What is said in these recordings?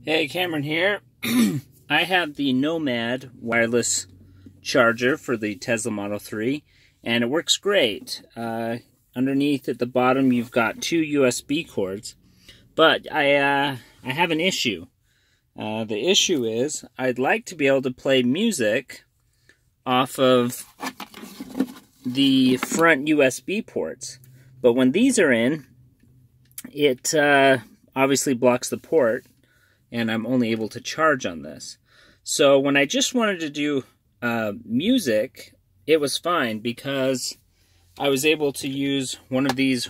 Hey, Cameron here. I have the Nomad wireless charger for the Tesla Model 3, and it works great. Underneath at the bottom, you've got two USB cords, but I have an issue. The issue is I'd like to be able to play music off of the front USB ports, but when these are in, it obviously blocks the port, and I'm only able to charge on this. So when I just wanted to do music, it was fine because I was able to use one of these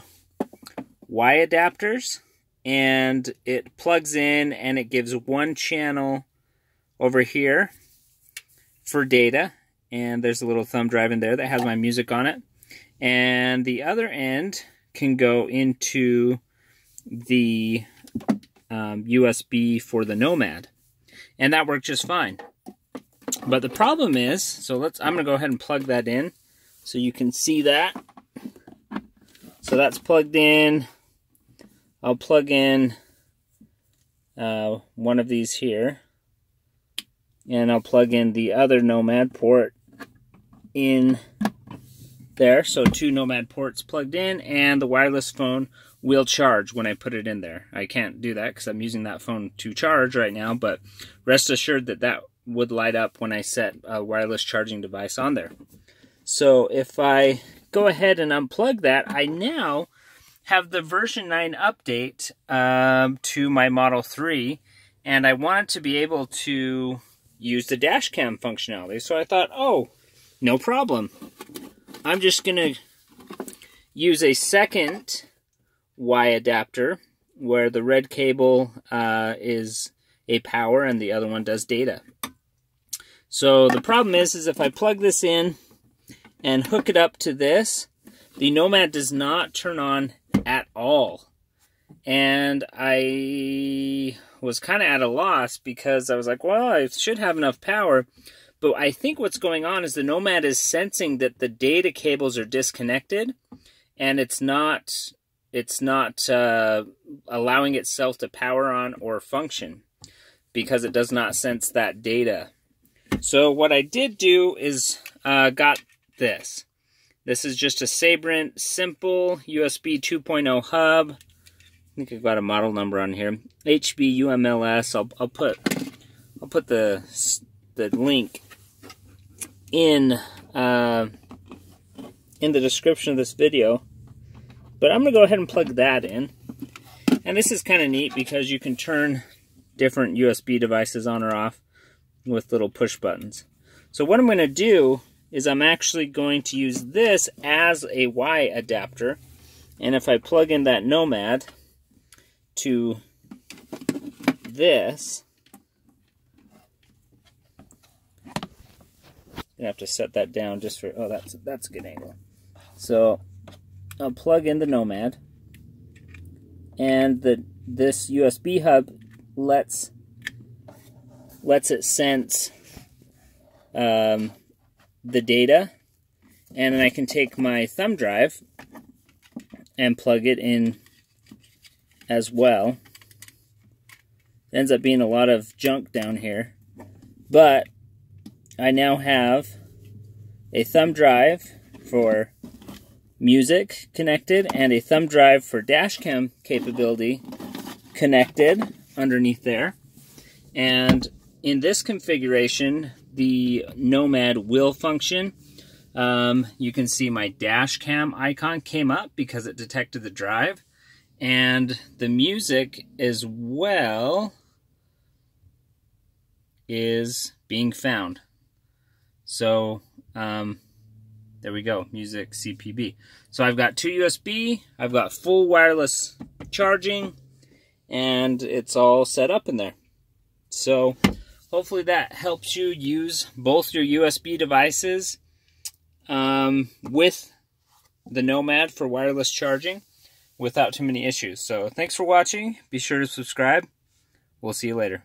Y adapters, and it plugs in and it gives one channel over here for data, and there's a little thumb drive in there that has my music on it, and the other end can go into the USB for the Nomad, and that worked just fine. But the problem is, I'm gonna go ahead and plug that in so you can see that. So that's plugged in. I'll plug in one of these here, and I'll plug in the other Nomad port in there. So two Nomad ports plugged in, and the wireless phone will charge when I put it in there. I can't do that because I'm using that phone to charge right now, but rest assured that that would light up when I set a wireless charging device on there. So if I go ahead and unplug that, I now have the version 9 update to my Model 3, and I wanted to be able to use the dash cam functionality. So I thought, oh, no problem. I'm just going to use a second Y adapter where the red cable is a power and the other one does data. So the problem is if I plug this in and hook it up to this, the Nomad does not turn on at all. And I was kind of at a loss because I was like, well, I should have enough power. But I think what's going on is the Nomad is sensing that the data cables are disconnected, and it's not allowing itself to power on or function because it does not sense that data. So what I did do is got this. This is just a Sabrent simple USB 2.0 hub. I think I've got a model number on here. HB-UMLS. I'll put the link in the description of this video. But I'm going to go ahead and plug that in. And this is kind of neat because you can turn different USB devices on or off with little push buttons. So what I'm going to do is I'm actually going to use this as a Y adapter. And if I plug in that Nomad to this, I'm going to have to set that down just for, oh, that's a good angle. So I'll plug in the Nomad, and this USB hub lets it sense the data, and then I can take my thumb drive and plug it in as well. It ends up being a lot of junk down here, but I now have a thumb drive for music connected and a thumb drive for dash cam capability connected underneath there. And in this configuration, the Nomad will function. You can see my dash cam icon came up because it detected the drive, and the music as well is being found. So there we go, music CPB. So I've got two USB, I've got full wireless charging, and it's all set up in there. So hopefully that helps you use both your USB devices with the Nomad for wireless charging without too many issues. So thanks for watching. Be sure to subscribe. We'll see you later.